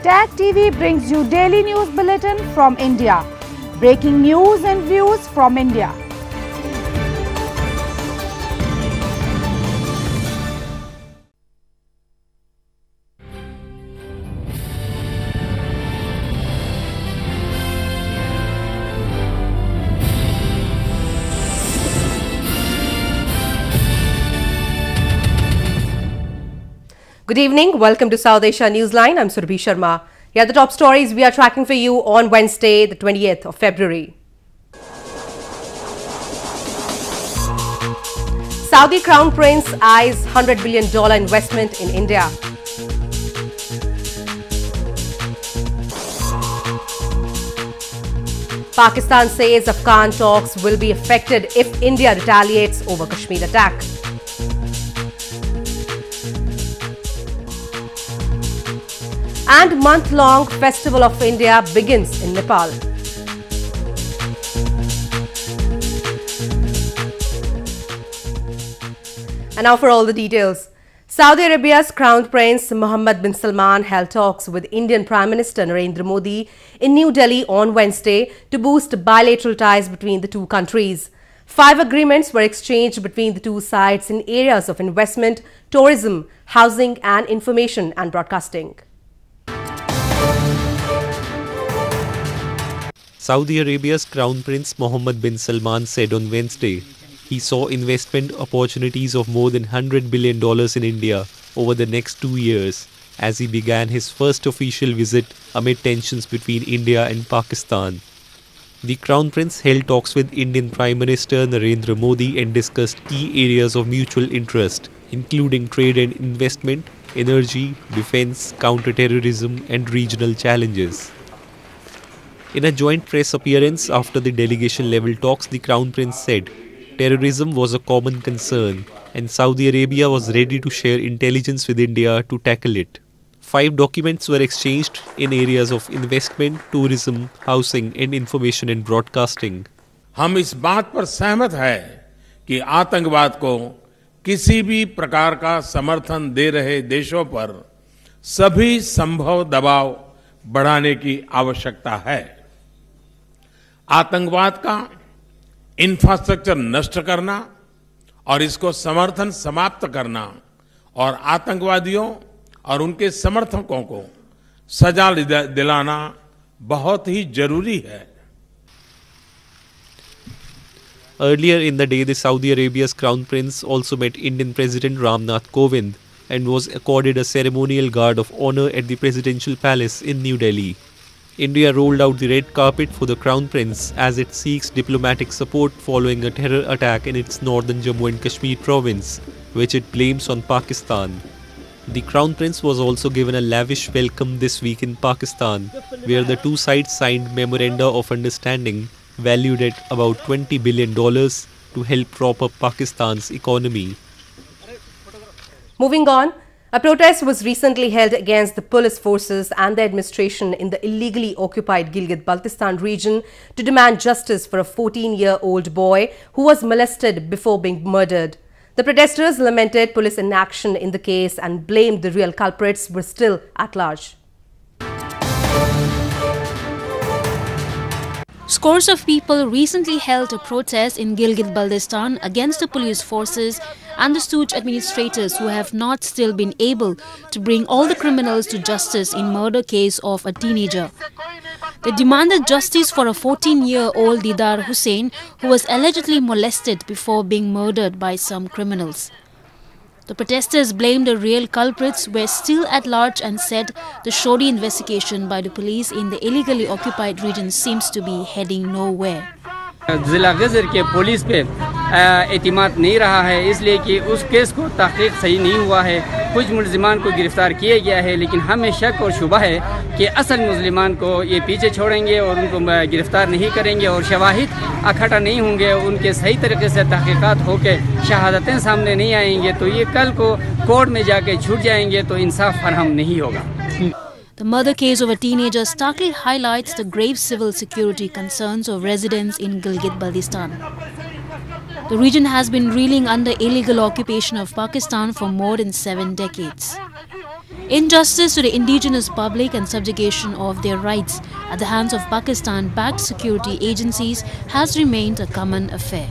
Tag TV brings you daily news bulletin from India. Breaking news and views from India. Good evening. Welcome to South Asia Newsline. I'm Surbhi Sharma. Here are the top stories we are tracking for you on Wednesday, the 28th of February. Saudi Crown Prince eyes $100 billion investment in India. Pakistan says Afghan talks will be affected if India retaliates over Kashmir attack. And month-long Festival of India begins in Nepal. And now for all the details. Saudi Arabia's Crown Prince Mohammed bin Salman held talks with Indian Prime Minister Narendra Modi in New Delhi on Wednesday to boost bilateral ties between the two countries. 5 agreements were exchanged between the two sides in areas of investment, tourism, housing and information and broadcasting. Saudi Arabia's Crown Prince Mohammed bin Salman said on Wednesday he saw investment opportunities of more than $100 billion in India over the next 2 years as he began his first official visit amid tensions between India and Pakistan. The Crown Prince held talks with Indian Prime Minister Narendra Modi and discussed key areas of mutual interest, including trade and investment, energy, defense, counter-terrorism and regional challenges. In a joint press appearance after the delegation-level talks, the Crown Prince said terrorism was a common concern and Saudi Arabia was ready to share intelligence with India to tackle it. 5 documents were exchanged in areas of investment, tourism, housing and information and broadcasting. हम इस बात पर सहमत हैं कि आतंकवाद को किसी भी प्रकार का समर्थन दे रहे देशों पर सभी संभव दबाव बढ़ाने की आवश्यकता है। आतंकवाद का इंफ्रास्ट्रक्चर नष्ट करना और इसको समर्थन समाप्त करना और आतंकवादियों और उनके समर्थकों को सजा दिलाना बहुत ही जरूरी है। Earlier in the day, the Saudi Arabia's Crown Prince also met Indian President Ram Nath Kovind and was accorded a ceremonial guard of honor at the Presidential Palace in New Delhi. India rolled out the red carpet for the Crown Prince as it seeks diplomatic support following a terror attack in its northern Jammu and Kashmir province, which it blames on Pakistan. The Crown Prince was also given a lavish welcome this week in Pakistan, where the two sides signed memoranda of understanding valued at about $20 billion to help prop up Pakistan's economy. Moving on, a protest was recently held against the police forces and the administration in the illegally occupied Gilgit-Baltistan region to demand justice for a 14-year-old boy who was molested before being murdered. The protesters lamented police inaction in the case and blamed the real culprits were still at large. Scores of people recently held a protest in Gilgit-Baltistan against the police forces and the Such administrators who have not still been able to bring all the criminals to justice in murder case of a teenager. They demanded justice for a 14-year-old Didar Hussain who was allegedly molested before being murdered by some criminals. The protesters blamed the real culprits were still at large and said the shoddy investigation by the police in the illegally occupied region seems to be heading nowhere. जिला गजर के police पे एतमाद नहीं रहा है, इसलिए कि उस केस को तहकीक सही नहीं हुआ है। कुछ मुलजिमान को गिरफ्तार किया गया है, लेकिन हमें शक और शुबा है कि असल मुलजिमान को ये पीछे छोड़ेंगे और उनको गिरफ्तार नहीं करेंगे और शवाहिद इकट्ठा नहीं होंगे, उनके सही तरीके से तहकीकात होकर शहादतें सामने नहीं आएंगे तो ये कल को कोर्ट में जाके छूट जाएंगे तो इंसाफ फरहम नहीं होगा। The murder case of a teenager starkly highlights the grave civil security concerns of residents in Gilgit-Baltistan. The region has been reeling under illegal occupation of Pakistan for more than 7 decades. Injustice to the indigenous public and subjugation of their rights at the hands of Pakistan-backed security agencies has remained a common affair.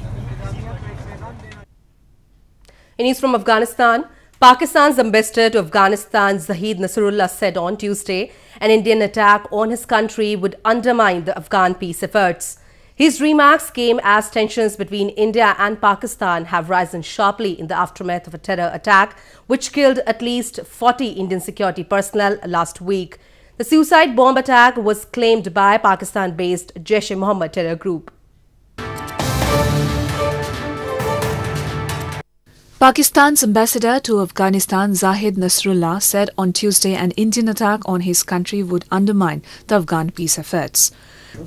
In news from Afghanistan, Pakistan's ambassador to Afghanistan, Zahid Nasrullah, said on Tuesday an Indian attack on his country would undermine the Afghan peace efforts. His remarks came as tensions between India and Pakistan have risen sharply in the aftermath of a terror attack which killed at least 40 Indian security personnel last week. The suicide bomb attack was claimed by Pakistan-based Jaish-e-Mohammed terror group. Pakistan's ambassador to Afghanistan, Zahid Nasrullah, said on Tuesday an Indian attack on his country would undermine the Afghan peace efforts.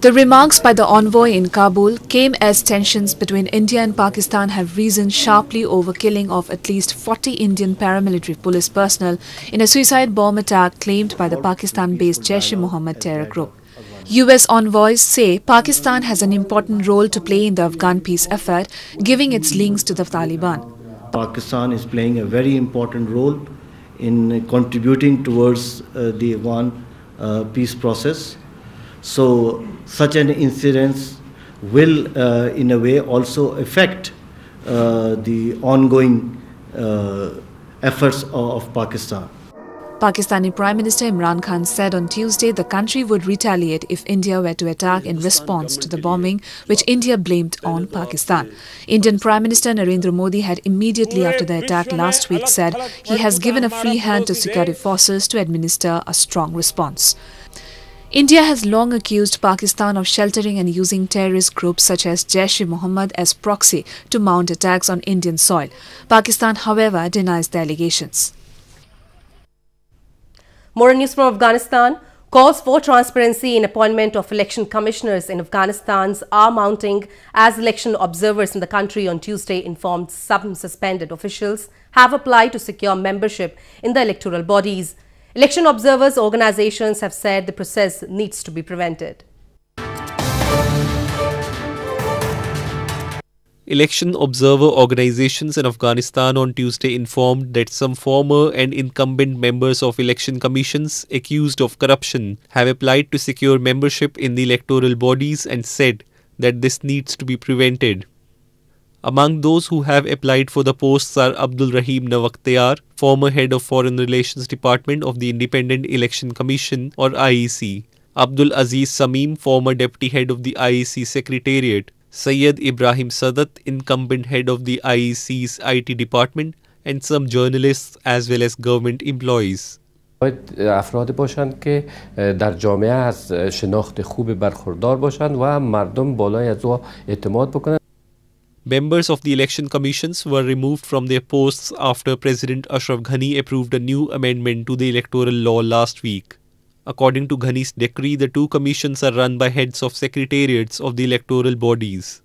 The remarks by the envoy in Kabul came as tensions between India and Pakistan have risen sharply over killing of at least 40 Indian paramilitary police personnel in a suicide bomb attack claimed by the Pakistan-based Jaish-e-Mohammed terror group. US envoys say Pakistan has an important role to play in the Afghan peace effort, giving its links to the Taliban. Pakistan is playing a very important role in contributing towards the Afghan peace process. So such an incident will in a way also affect the ongoing efforts of Pakistan. Pakistani Prime Minister Imran Khan said on Tuesday the country would retaliate if India were to attack in response to the bombing, which India blamed on Pakistan. Indian Prime Minister Narendra Modi had immediately after the attack last week said he has given a free hand to security forces to administer a strong response. India has long accused Pakistan of sheltering and using terrorist groups such as Jaish-e-Mohammed as proxy to mount attacks on Indian soil. Pakistan, however, denies the allegations. More news from Afghanistan. Calls for transparency in appointment of election commissioners in Afghanistan are mounting as election observers in the country on Tuesday informed some suspended officials have applied to secure membership in the electoral bodies. Election observers organizations have said the process needs to be prevented. Election observer organizations in Afghanistan on Tuesday informed that some former and incumbent members of election commissions accused of corruption have applied to secure membership in the electoral bodies and said that this needs to be prevented. Among those who have applied for the posts are Abdul Rahim Nawakhtiyar, former head of Foreign Relations Department of the Independent Election Commission or IEC, Abdul Aziz Sameem, former deputy head of the IEC Secretariat, Syed Ibrahim Sadat, incumbent head of the IEC's IT department, and some journalists as well as government employees. افراد باشند که در جامعه از شناخت خوب برخوردار باشند و مردم بالای از او اعتماد بکنند. Members of the election commissions were removed from their posts after President Ashraf Ghani approved a new amendment to the electoral law last week. According to Ghani's decree, the two commissions are run by heads of secretariats of the electoral bodies.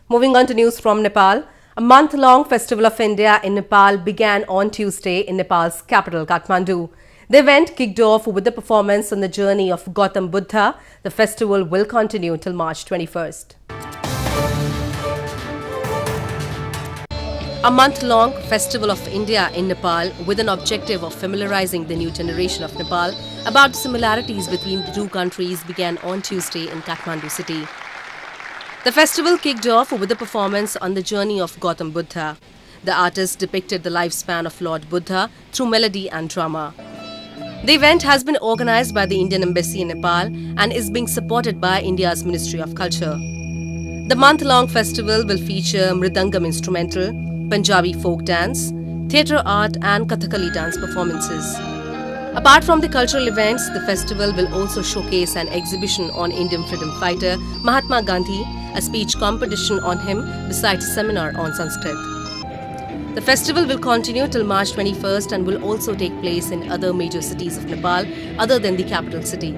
Moving on to news from Nepal. A month-long Festival of India in Nepal began on Tuesday in Nepal's capital, Kathmandu. The event kicked off with the performance on the journey of Gautam Buddha. The festival will continue till March 21st. A month-long Festival of India in Nepal with an objective of familiarizing the new generation of Nepal about the similarities between the two countries began on Tuesday in Kathmandu city. The festival kicked off with a performance on the journey of Gautam Buddha. The artist depicted the lifespan of Lord Buddha through melody and drama. The event has been organized by the Indian Embassy in Nepal and is being supported by India's Ministry of Culture. The month-long festival will feature Mridangam instrumental, Punjabi folk dance, theatre art and Kathakali dance performances. Apart from the cultural events, the festival will also showcase an exhibition on Indian freedom fighter Mahatma Gandhi, a speech competition on him besides a seminar on Sanskrit. The festival will continue till March 21st and will also take place in other major cities of Nepal other than the capital city.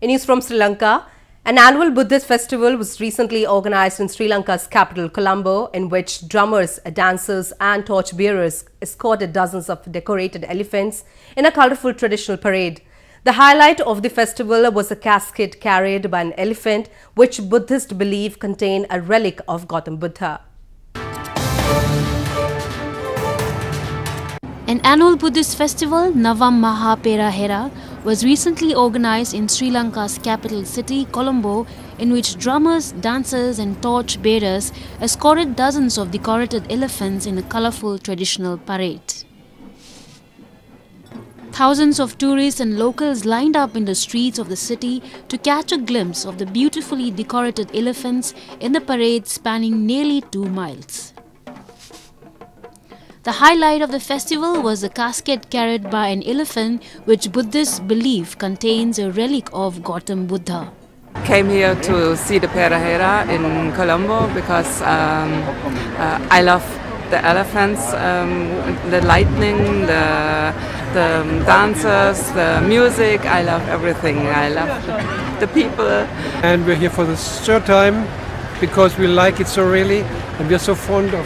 In news from Sri Lanka, an annual Buddhist festival was recently organized in Sri Lanka's capital, Colombo, in which drummers, dancers and torchbearers escorted dozens of decorated elephants in a colorful traditional parade. The highlight of the festival was a casket carried by an elephant, which Buddhists believe contained a relic of Gautam Buddha. An annual Buddhist festival, Navam Mahaperahera, was recently organized in Sri Lanka's capital city, Colombo, in which drummers, dancers and torch bearers escorted dozens of decorated elephants in a colorful traditional parade. Thousands of tourists and locals lined up in the streets of the city to catch a glimpse of the beautifully decorated elephants in the parade spanning nearly 2 miles. The highlight of the festival was the casket carried by an elephant which Buddhists believe contains a relic of Gautam Buddha. Came here to see the Perahera in Colombo because I love the elephants, the lightning, the dancers, the music. I love everything. I love the people. And we're here for the third time because we like it so really, and we're so fond of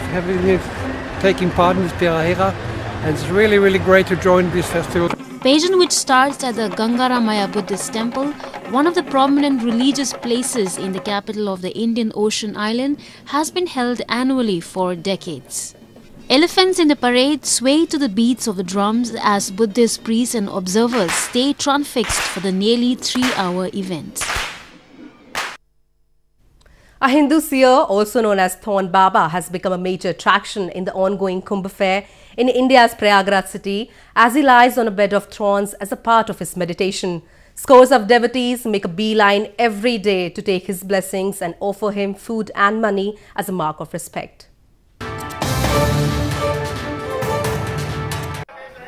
taking part in this Perahera, and it's really, really great to join this festival. Pageant, which starts at the Gangaramaya Buddhist temple, one of the prominent religious places in the capital of the Indian Ocean island, has been held annually for decades. Elephants in the parade sway to the beats of the drums as Buddhist priests and observers stay transfixed for the nearly 3-hour event. A Hindu seer, also known as Thorn Baba, has become a major attraction in the ongoing Kumbh fair in India's Prayagraj city as he lies on a bed of thorns as a part of his meditation. Scores of devotees make a beeline every day to take his blessings and offer him food and money as a mark of respect.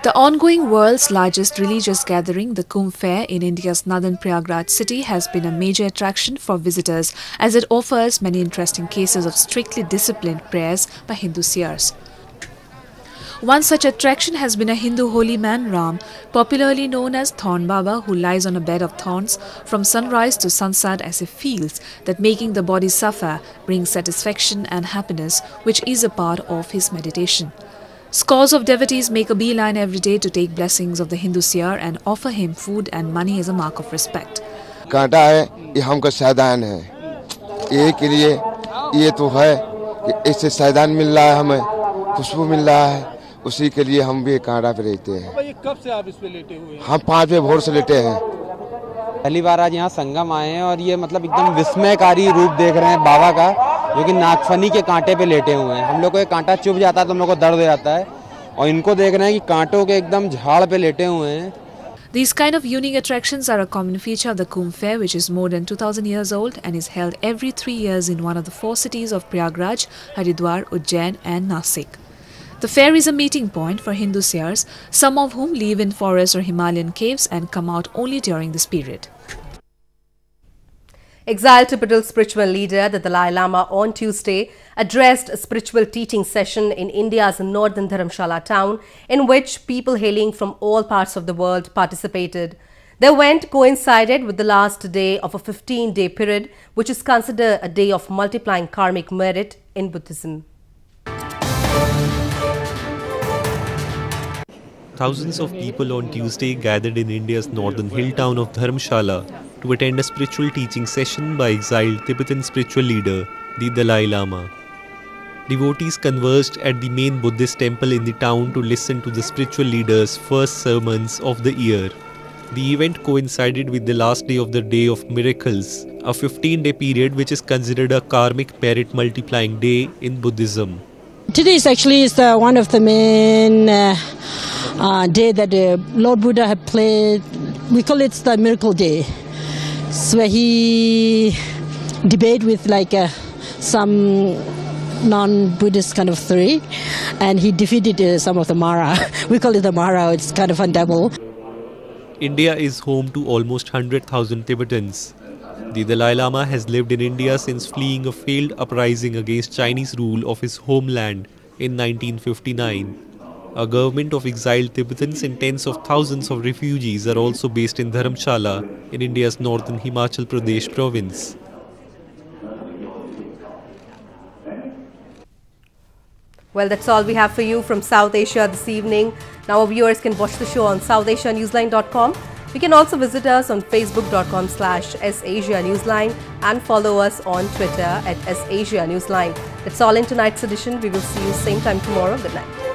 The ongoing world's largest religious gathering, the Kumbh Fair in India's northern Prayagraj city, has been a major attraction for visitors as it offers many interesting cases of strictly disciplined prayers by Hindu seers. One such attraction has been a Hindu holy man, Ram, popularly known as Thorn Baba, who lies on a bed of thorns from sunrise to sunset as he feels that making the body suffer brings satisfaction and happiness, which is a part of his meditation. Scores of devotees make a beeline every day to take blessings of the Hindu seer and offer him food and money as a mark of respect. कांटा है ये हमको सैदान है ये के लिए ये तो है कि इससे सैदान मिल रहा है हमें खुशबू मिल रहा है उसी के लिए हम भी कांटा पे रहते हैं। ये कब से आप इस पे लेटे हुए हैं? हम 5 बजे भोर से लेटे हैं। पहली बार आज यहाँ संगम आए हैं और ये मतलब एकदम विस्मयकारी रूप देख रहे हैं बाबा का, जो कि नागफनी के कांटे पे लेटे हुए हैं। हम लोग को एक कांटा चुभ जाता है तो हम लोग को दर्द हो जाता है और इनको देख रहे हैं कि कांटों के एकदम झाड़ पे लेटे हुए हैं। These kind of unique attractions are a common feature of the Kumbh Fair, which is more than 2000 years old and is held every 3 years in one of the 4 cities of Prayagraj, Haridwar, Ujjain and Nasik. The fair is a meeting point for Hindu seers, some of whom live in forests or Himalayan caves and come out only during this period. Exiled Tibetan spiritual leader, the Dalai Lama, on Tuesday addressed a spiritual teaching session in India's northern Dharamshala town, in which people hailing from all parts of the world participated. The event coincided with the last day of a 15-day period, which is considered a day of multiplying karmic merit in Buddhism. Thousands of people on Tuesday gathered in India's northern hill town of Dharamshala to attend a spiritual teaching session by exiled Tibetan spiritual leader, the Dalai Lama. Devotees converged at the main Buddhist temple in the town to listen to the spiritual leader's first sermons of the year. The event coincided with the last day of the Day of Miracles, a 15-day period which is considered a karmic merit multiplying day in Buddhism. Today is one of the main day that Lord Buddha had played. We call it the miracle day. So where he debate with some non-Buddhist kind of theory, and he defeated some of the Mara. We call it the Mara. It's kind of a devil. India is home to almost 100,000 Tibetans. The Dalai Lama has lived in India since fleeing a failed uprising against Chinese rule of his homeland in 1959. A government of exiled Tibetans and tens of thousands of refugees are also based in Dharamshala in India's northern Himachal Pradesh province. Well, that's all we have for you from South Asia this evening. Now our viewers can watch the show on SouthAsiaNewsline.com. You can also visit us on Facebook.com/SAsiaNewsline and follow us on Twitter @SAsiaNewsline. That's all in tonight's edition. We will see you same time tomorrow. Good night.